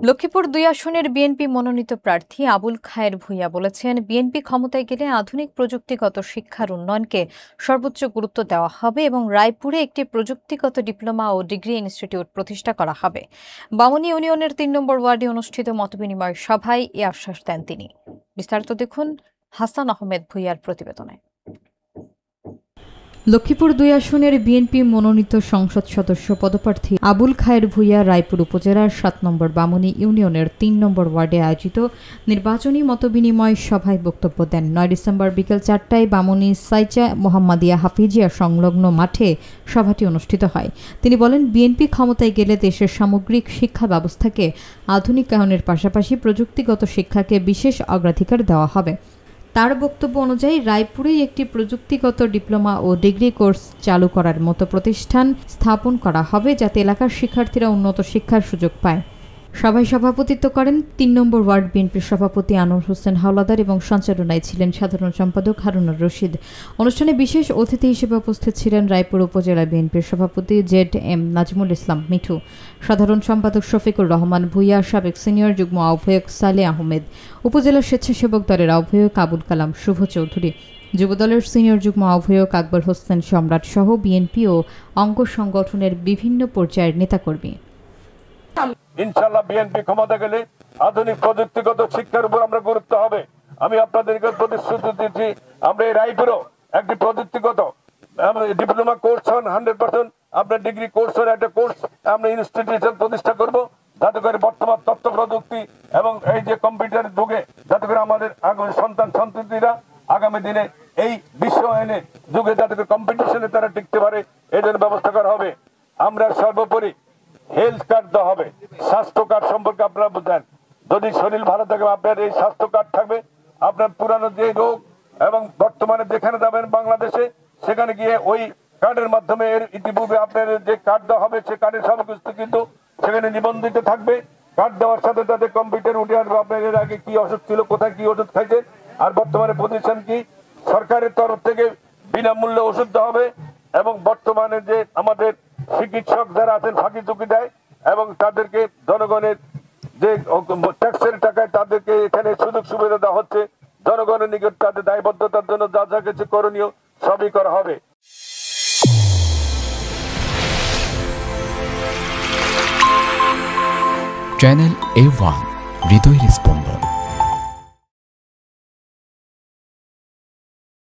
লক্ষ্মীপুর ২ আসনের বিএনপি মনোনীত প্রার্থী আবুল খায়ের ভূঁইয়া বলেছেন, বিএনপি ক্ষমতায় গেলে আধুনিক প্রযুক্তিগত শিক্ষার উন্নয়নকে সর্বোচ্চ গুরুত্ব দেওয়া হবে এবং রায়পুরে একটি প্রযুক্তিগত ডিপ্লোমা ও ডিগ্রি ইনস্টিটিউট প্রতিষ্ঠা করা হবে। বামনী ইউনিয়নের ৩ নম্বর ওয়ার্ডে অনুষ্ঠিত মতবিনিময় সভায় এ আশ্বাস দেন তিনি। বিস্তারিত দেখুন হাসান আহমেদ ভূঁইয়ার প্রতিবেদনে। লক্ষ্মীপুর ২ আসনের বিএনপি মনোনীত সংসদ সদস্য পদপ্রার্থী আবুল খায়ের ভূঁইয়া রায়পুর উপজেলার ৭ নম্বর বামনী ইউনিয়নের ৩ নম্বর ওয়ার্ডে আয়োজিত নির্বাচনী মতবিনিময় সভায় বক্তব্য দেন। ৯ ডিসেম্বর বিকেল ৪টায় বামনী সাইচা মোহাম্মদিয়া হাফিজিয়া সংলগ্ন মাঠে সভাটি অনুষ্ঠিত হয়। তিনি বলেন, বিএনপি ক্ষমতায় গেলে দেশের সামগ্রিক শিক্ষা ব্যবস্থাকে আধুনিকায়নের পাশাপাশি প্রযুক্তিগত শিক্ষাকে বিশেষ অগ্রাধিকার দেওয়া হবে। তার বক্তব্য অনুযায়ী রায়পুরেই একটি প্রযুক্তিগত ডিপ্লোমা ও ডিগ্রি কোর্স চালু করার মতো প্রতিষ্ঠান স্থাপন করা হবে, যাতে এলাকার শিক্ষার্থীরা উন্নত শিক্ষার সুযোগ পায়। সভায় সভাপতিত্ব করেন ৩ নম্বর ওয়ার্ড বিএনপির সভাপতি আনোয়ার হোসেন হাওলাদার এবং সঞ্চালনায় ছিলেন সাধারণ সম্পাদক হারুনুর রশিদ। অনুষ্ঠানে বিশেষ অতিথি হিসেবে উপস্থিত ছিলেন রায়পুর উপজেলা বিএনপির সভাপতি ZM নাজমুল ইসলাম মিঠু, সাধারণ সম্পাদক শফিকুর রহমান ভূঁইয়া, সাবেক সিনিয়র যুগ্ম আহ্বায়ক সালে আহমেদ, উপজেলা স্বেচ্ছাসেবক দলের আহ্বায়ক আবুল কালাম শুভ চৌধুরী, যুবদলের সিনিয়র যুগ্ম আহ্বায়ক আকবর হোসেন সম্রাট সহ বিএনপি ও অঙ্গ সংগঠনের বিভিন্ন পর্যায়ের নেতাকর্মী। ইনশাআল্লাহ বিএনপি ক্ষমতা গেলে আধুনিক প্রযুক্তিগত শিক্ষার উপর আমরা গুরুত্ব হবে। আমি আপনাদেরকে প্রতিশ্রুতি দিচ্ছি, আমরা এই রায়পুরও একটি প্রযুক্তিগত ডিপ্লোমা কোর্স 100% আপনার ডিগ্রি কোর্সের একটা কোর্স আমরা ইনস্টিটিউশন প্রতিষ্ঠা করব, যাতে করে বর্তমান তথ্য প্রযুক্তি এবং এই যে কম্পিউটার যুগে যাতে করে আমাদের আগামী সন্তান সন্ততিরা আগামী দিনে এই বিশ্বায়নের যুগে যাতে করে কম্পিটিশনে তারা টিকতে পারে, এই জন্য ব্যবস্থা করা হবে। আমরা সর্বোপরি হেলথ কার্ড দেওয়া হবে। স্বাস্থ্য কার্ড সম্পর্কে আপনারা বুঝেন, যদি শরীর ভালো থাকে আপনার এই স্বাস্থ্য কার্ড থাকবে, আপনার পুরানো যে রোগ এবং বর্তমানে যেখানে যাবেন বাংলাদেশে সেখানে গিয়ে ওই কার্ডের মাধ্যমে এর ইতিপূর্বে আপনার যে কার্ড দেওয়া হবে সে কার্ডের সব কিছু কিন্তু সেখানে নিবন্ধিত থাকবে। কার্ড দেওয়ার সাথে সাথে কম্পিউটার উঠে আসবে আপনার এর আগে কি ওষুধ ছিল, কোথায় কি ওষুধ খাইছে, আর বর্তমানে পজিশন কি। সরকারের তরফ থেকে বিনামূল্যে ওষুধ দেওয়া হবে এবং বর্তমানে যে আমাদের চিকিৎসক যারা আছেন ফাঁকি চুকি দেয় এবং তাদেরকে জনগণের যে ট্যাক্সের টাকায় তাদেরকে এখানে সুযোগ সুবিধা দেওয়া হচ্ছে। জনগণের নিকট তাদের দায়বদ্ধতার জন্য যা যা কিছু করণীয় সবই করা হবে। চ্যানেল A1 হৃদয়ের স্পন্দন।